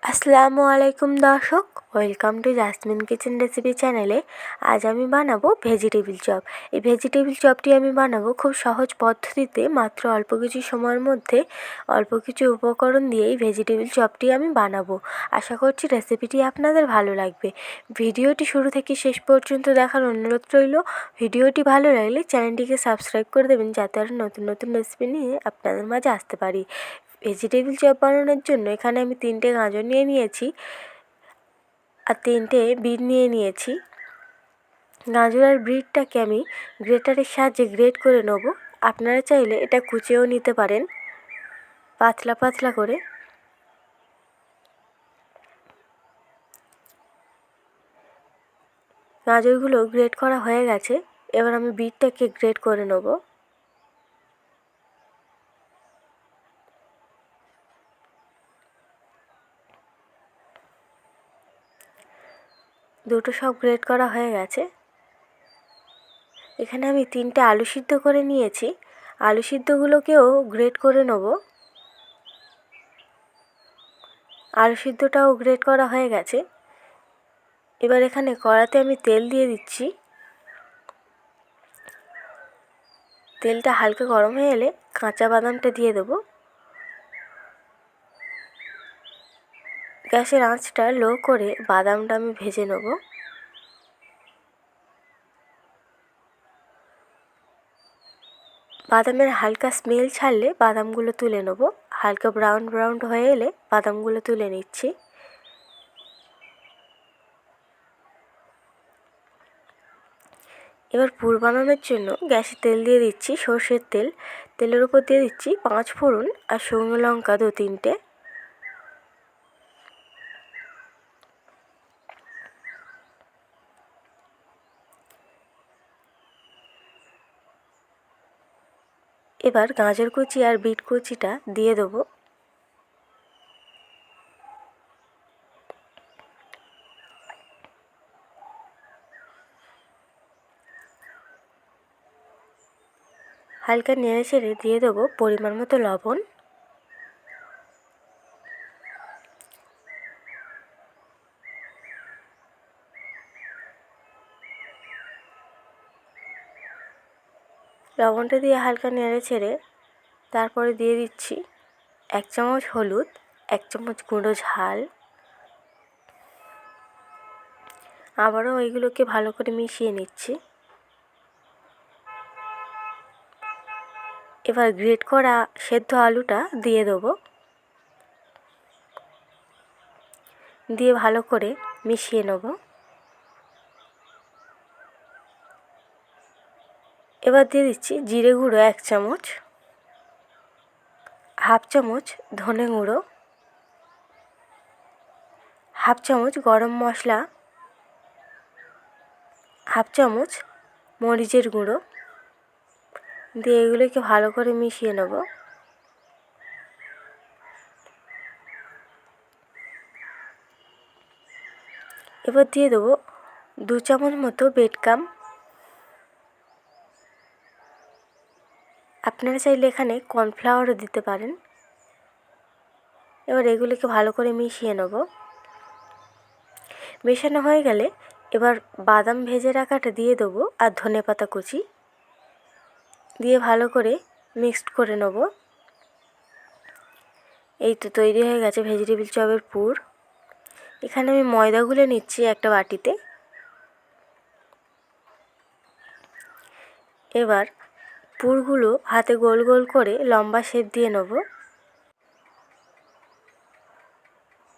আসসালামু আলাইকুম দর্শক, welcome to jasmine kitchen recipe চ্যানেলে। আজ আমি বানাবো ভেজিটেবিল চপ। এই ভেজিটেবিল চপটি আমি বানাবো খুব সহজ পদ্ধতিতে, মাত্র অল্প কিছু সময়ের মধ্যে অল্প কিছু উপকরণ দিয়ে এই ভেজিটেবিল চপটি আমি বানাবো। আশা করছি রেসিপিটি আপনাদের ভালো লাগবে। ভিডিওটি শুরু থেকে শেষ পর্যন্ত দেখার অনুরোধ রইল। ভিডিওটি ভালো লাগলে চ্যানেলটিকে সাবস্ক্রাইব করে দেবেন, যাতে আরও নতুন নতুন রেসিপি নিয়ে আপনাদের মাঝে আসতে পারি। ভেজিটেবিল চপ বানানোর জন্য এখানে আমি 3টে গাজর নিয়ে নিয়েছি আর 3টে বিট নিয়ে নিয়েছি। গাজর আর বিটটাকে আমি গ্রেটারের সাহায্যে গ্রেট করে নেব। আপনারা চাইলে এটা কুচিয়েও নিতে পারেন পাতলা পাতলা করে। গাজরগুলো গ্রেট করা হয়ে গেছে, এবার আমি বিটটাকে গ্রেট করে নেব। দুটো সব গ্রেট করা হয়ে গেছে। এখানে আমি 3টে আলু সিদ্ধ করে নিয়েছি, আলু সিদ্ধগুলোকেও গ্রেট করে নেব। আলু সিদ্ধটাও গ্রেট করা হয়ে গেছে। এবার এখানে কড়াতে আমি তেল দিয়ে দিচ্ছি। তেলটা হালকা গরম হয়ে এলে কাঁচা বাদামটা দিয়ে দেবো। গ্যাসের আঁচটা লো করে বাদামটা আমি ভেজে নেব। বাদামের হালকা স্মেল ছাড়লে বাদামগুলো তুলে নেব। হালকা ব্রাউন ব্রাউন হয়ে এলে বাদামগুলো তুলে নিচ্ছি। এবার পুর বানানোর জন্য গ্যাসে তেল দিয়ে দিচ্ছি, সর্ষের তেল। তেলের উপর দিয়ে দিচ্ছি 5 ফোড়ন আর শুকনো লঙ্কা 2-3টে। এবার গাজর কুচি আর বিট কুচিটা দিয়ে দেবো। হালকা নেড়ে চেড়ে দিয়ে দেবো পরিমাণ মতো লবণ। লবণটা দিয়ে হালকা নেড়ে চেড়ে তারপরে দিয়ে দিচ্ছি 1 চামচ হলুদ, 1 চামচ গুঁড়ো ঝাল। আবারও ওইগুলোকে ভালো করে মিশিয়ে নিচ্ছি। এবার গ্রেট করা সেদ্ধ আলুটা দিয়ে দেবো, দিয়ে ভালো করে মিশিয়ে নেব। এবার দিয়ে দিচ্ছি জিরে গুঁড়ো 1 চামচ, হাফ চামচ ধনে গুঁড়ো, হাফ চামচ গরম মশলা, হাফ চামচ মরিচের গুঁড়ো দিয়ে এগুলোকে ভালো করে মিশিয়ে নেব। এবার দিয়ে দেবো 2 চামচ মতো বেটকাম। আপনারা চাইলে এখানে কর্নফ্লাওয়ারও দিতে পারেন। এবার এগুলোকে ভালো করে মিশিয়ে নেব। মেশানো হয়ে গেলে এবার বাদাম ভেজে রাখাটা দিয়ে দেবো আর ধনেপাতা কুচি দিয়ে ভালো করে মিক্সড করে নেব। এই তো তৈরি হয়ে গেছে ভেজিটেবিল চপের পুর। এখানে আমি ময়দা গুলে নিচ্ছি একটা বাটিতে। এবার পুরগুলো হাতে গোল গোল করে লম্বা শেপ দিয়ে নেব।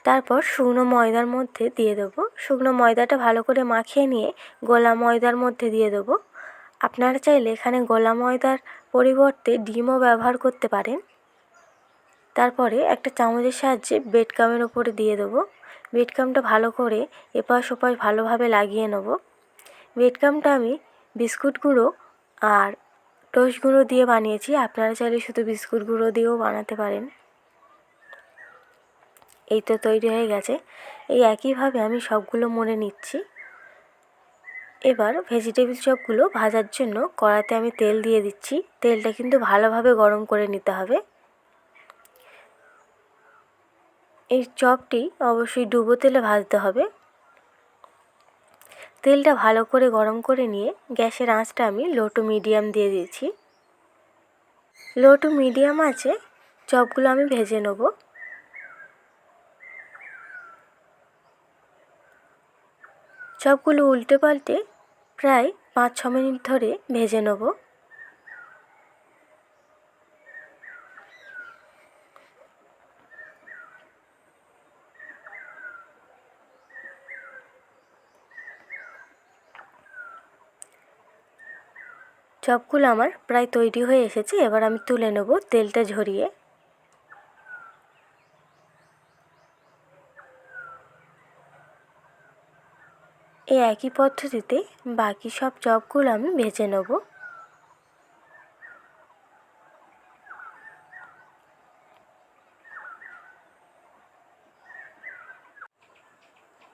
তারপর শুকনো ময়দার মধ্যে দিয়ে দেবো। শুকনো ময়দাটা ভালো করে মাখিয়ে নিয়ে গোলা ময়দার মধ্যে দিয়ে দেবো। আপনারা চাইলে এখানে গোলা ময়দার পরিবর্তে ডিমও ব্যবহার করতে পারেন। তারপরে একটা চামচের সাহায্যে বেডকামের ওপরে দিয়ে দেবো। বেডকামটা ভালো করে এপাশ ওপাশ ভালোভাবে লাগিয়ে নেব। বেডকামটা আমি বিস্কুট গুঁড়ো আর টোস্ট গুঁড়ো দিয়ে বানিয়েছি। আপনারা চাইলে শুধু বিস্কুট গুঁড়ো দিয়েও বানাতে পারেন। এই তো তৈরি হয়ে গেছে। এই একইভাবে আমি সবগুলো মনে নিচ্ছি। এবার ভেজিটেবিল চপগুলো ভাজার জন্য কড়াতে আমি তেল দিয়ে দিচ্ছি। তেলটা কিন্তু ভালোভাবে গরম করে নিতে হবে। এই চপটি অবশ্যই ডুবো তেলে ভাজতে হবে। তেলটা ভালো করে গরম করে নিয়ে গ্যাসের আঁচটা আমি লো টু মিডিয়াম দিয়ে দিয়েছি। লো টু মিডিয়াম আঁচে চপগুলো আমি ভেজে নেব। চপগুলো উল্টে পাল্টে প্রায় 5-6 মিনিট ধরে ভেজে নেব। চপগুলো আমার প্রায় তৈরি হয়ে এসেছে, এবার আমি তুলে নেব তেলটা ঝরিয়ে। এই একই পদ্ধতিতে বাকি সব চপগুলো আমি ভেজে নেব।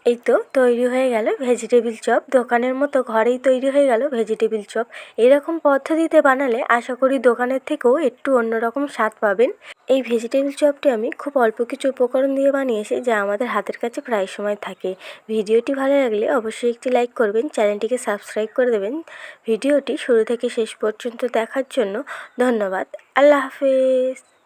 এই তো তৈরি হয়ে গেল ভেজিটেবিল চপ। দোকানের মতো ঘরেই তৈরি হয়ে গেল ভেজিটেবিল চপ। এরকম পদ্ধতিতে বানালে আশা করি দোকানের থেকেও একটু অন্যরকম স্বাদ পাবেন। এই ভেজিটেবিল চপটি আমি খুব অল্প কিছু উপকরণ দিয়ে বানিয়েছি, যা আমাদের হাতের কাছে প্রায় সময় থাকে। ভিডিওটি ভালো লাগলে অবশ্যই একটি লাইক করবেন, চ্যানেলটিকে সাবস্ক্রাইব করে দেবেন। ভিডিওটি শুরু থেকে শেষ পর্যন্ত দেখার জন্য ধন্যবাদ। আল্লাহ হাফেজ।